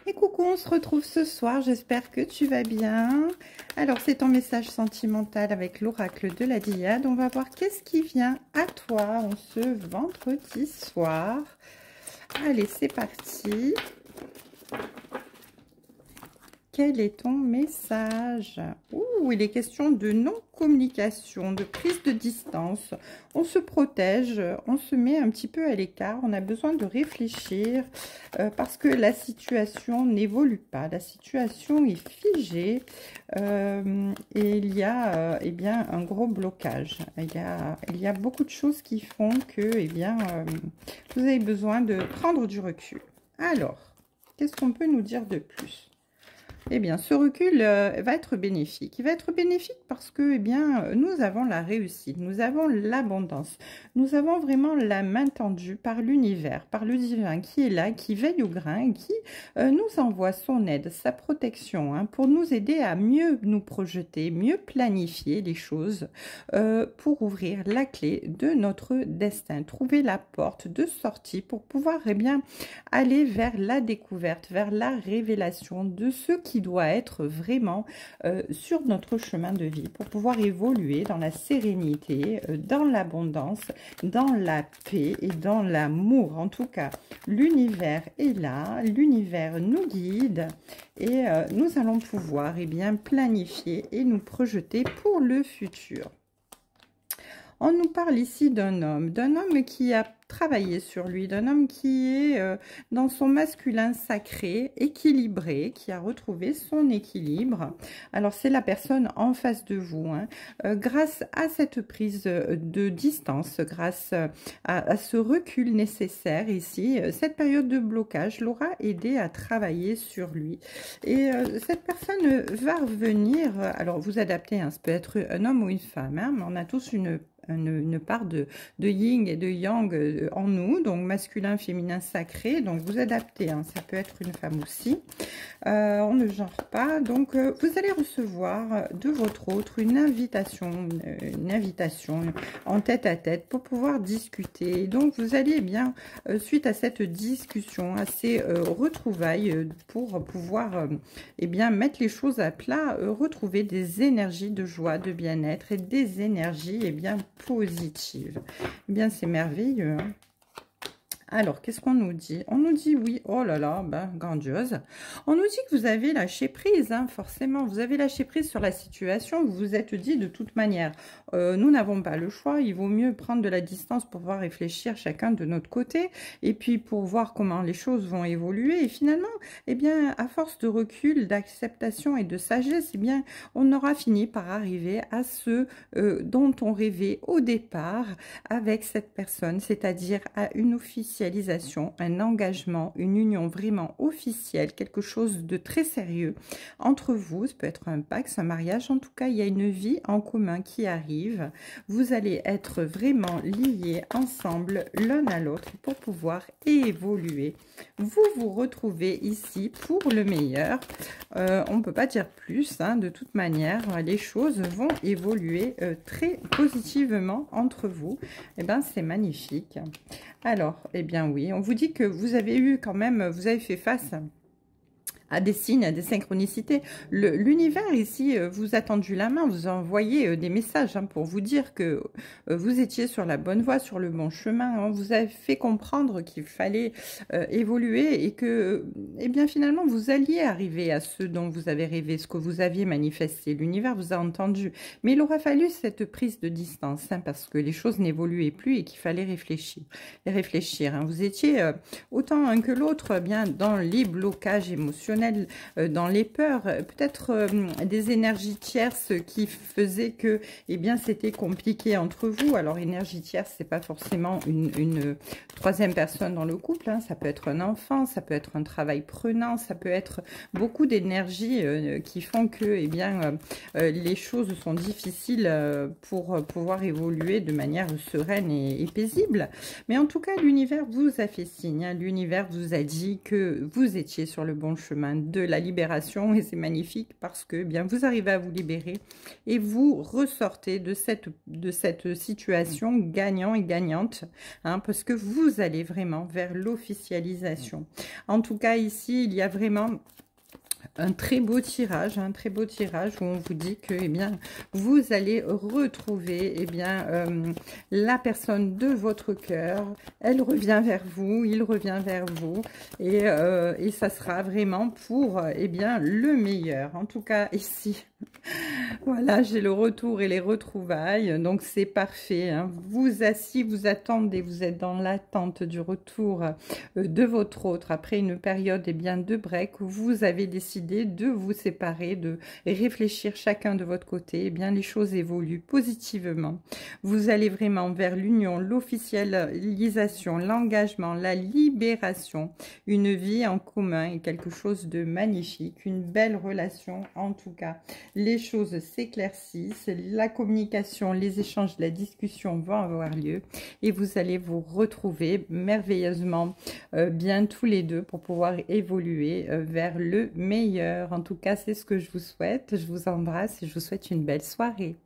Et coucou, on se retrouve ce soir, j'espère que tu vas bien. Alors, c'est ton message sentimental avec l'oracle de la Diade. On va voir qu'est-ce qui vient à toi en ce vendredi soir. Allez, c'est parti. Quel est ton message? Ouh, il est question de non-communication, de prise de distance. On se protège, on se met un petit peu à l'écart. On a besoin de réfléchir parce que la situation n'évolue pas. La situation est figée et il y a eh bien, un gros blocage. Il y a beaucoup de choses qui font que eh bien, vous avez besoin de prendre du recul. Alors, qu'est-ce qu'on peut nous dire de plus? Eh bien, ce recul va être bénéfique. Il va être bénéfique parce que, eh bien, nous avons la réussite, nous avons l'abondance, nous avons vraiment la main tendue par l'univers, par le divin qui est là, qui veille au grain, et qui nous envoie son aide, sa protection, hein, pour nous aider à mieux nous projeter, mieux planifier les choses, pour ouvrir la clé de notre destin, trouver la porte de sortie pour pouvoir, eh bien, aller vers la découverte, vers la révélation de ce qui doit être vraiment sur notre chemin de vie pour pouvoir évoluer dans la sérénité, dans l'abondance, dans la paix et dans l'amour. En tout cas, l'univers est là, l'univers nous guide et nous allons pouvoir eh bien, planifier et nous projeter pour le futur. On nous parle ici d'un homme qui a travaillé sur lui, d'un homme qui est dans son masculin sacré, équilibré, qui a retrouvé son équilibre. Alors, c'est la personne en face de vous. Hein. Grâce à cette prise de distance, grâce à ce recul nécessaire ici, cette période de blocage l'aura aidé à travailler sur lui. Et cette personne va revenir, alors vous adaptez, hein, ça peut être un homme ou une femme, hein, mais on a tous une part de yin et de yang en nous, donc masculin, féminin, sacré, donc vous adaptez, hein, ça peut être une femme aussi, on ne genre pas, donc vous allez recevoir de votre autre une invitation en tête à tête pour pouvoir discuter, donc vous allez bien, suite à cette discussion, à ces retrouvailles, pour pouvoir eh bien, mettre les choses à plat, retrouver des énergies de joie, de bien-être et des énergies eh bien, positive. Eh bien, c'est merveilleux. Hein. Alors, qu'est-ce qu'on nous dit? On nous dit oui, oh là là, ben, grandiose. On nous dit que vous avez lâché prise, hein, forcément. Vous avez lâché prise sur la situation. Vous vous êtes dit de toute manière, nous n'avons pas le choix. Il vaut mieux prendre de la distance pour pouvoir réfléchir chacun de notre côté. Et puis, pour voir comment les choses vont évoluer. Et finalement, eh bien, à force de recul, d'acceptation et de sagesse, eh bien, on aura fini par arriver à ce dont on rêvait au départ avec cette personne, c'est-à-dire à une officialisation, un engagement, une union vraiment officielle, quelque chose de très sérieux entre vous. Ça peut être un pacte, un mariage, en tout cas il y a une vie en commun qui arrive. Vous allez être vraiment liés ensemble l'un à l'autre pour pouvoir évoluer. Vous vous retrouvez ici pour le meilleur. On ne peut pas dire plus, hein, de toute manière les choses vont évoluer très positivement entre vous. Et ben c'est magnifique. Alors, eh bien oui, on vous dit que vous avez eu quand même, vous avez fait face à des signes, à des synchronicités. L'univers ici vous a tendu la main, vous a envoyé des messages, hein, pour vous dire que vous étiez sur la bonne voie, sur le bon chemin. On vous a fait comprendre qu'il fallait évoluer et que, eh bien finalement, vous alliez arriver à ce dont vous avez rêvé, ce que vous aviez manifesté. L'univers vous a entendu. Mais il aura fallu cette prise de distance, hein, parce que les choses n'évoluaient plus et qu'il fallait réfléchir. Hein. Vous étiez autant un que l'autre bien dans les blocages émotionnels, dans les peurs, peut-être des énergies tierces qui faisaient que eh bien c'était compliqué entre vous. Alors énergie tierce, c'est pas forcément une troisième personne dans le couple, hein. Ça peut être un enfant, ça peut être un travail prenant, ça peut être beaucoup d'énergie qui font que eh bien les choses sont difficiles pour pouvoir évoluer de manière sereine et paisible. Mais en tout cas, l'univers vous a fait signe, hein. L'univers vous a dit que vous étiez sur le bon chemin, chemin de la libération et c'est magnifique parce que bien vous arrivez à vous libérer et vous ressortez de cette situation gagnant et gagnante, hein, parce que vous allez vraiment vers l'officialisation. En tout cas, ici, il y a vraiment un très beau tirage où on vous dit que, eh bien, vous allez retrouver, eh bien, la personne de votre cœur. Elle revient vers vous, il revient vers vous, et ça sera vraiment pour, eh bien, le meilleur. En tout cas, ici, voilà, j'ai le retour et les retrouvailles, donc c'est parfait, hein. Vous assis, vous attendez, vous êtes dans l'attente du retour de votre autre après une période, eh bien, de break où vous avez décidé de vous séparer, de réfléchir chacun de votre côté. Eh bien, les choses évoluent positivement. Vous allez vraiment vers l'union, l'officialisation, l'engagement, la libération, une vie en commun et quelque chose de magnifique, une belle relation en tout cas. Les choses s'éclaircissent, la communication, les échanges, la discussion vont avoir lieu et vous allez vous retrouver merveilleusement bien tous les deux pour pouvoir évoluer vers le meilleur. En tout cas, c'est ce que je vous souhaite. Je vous embrasse et je vous souhaite une belle soirée.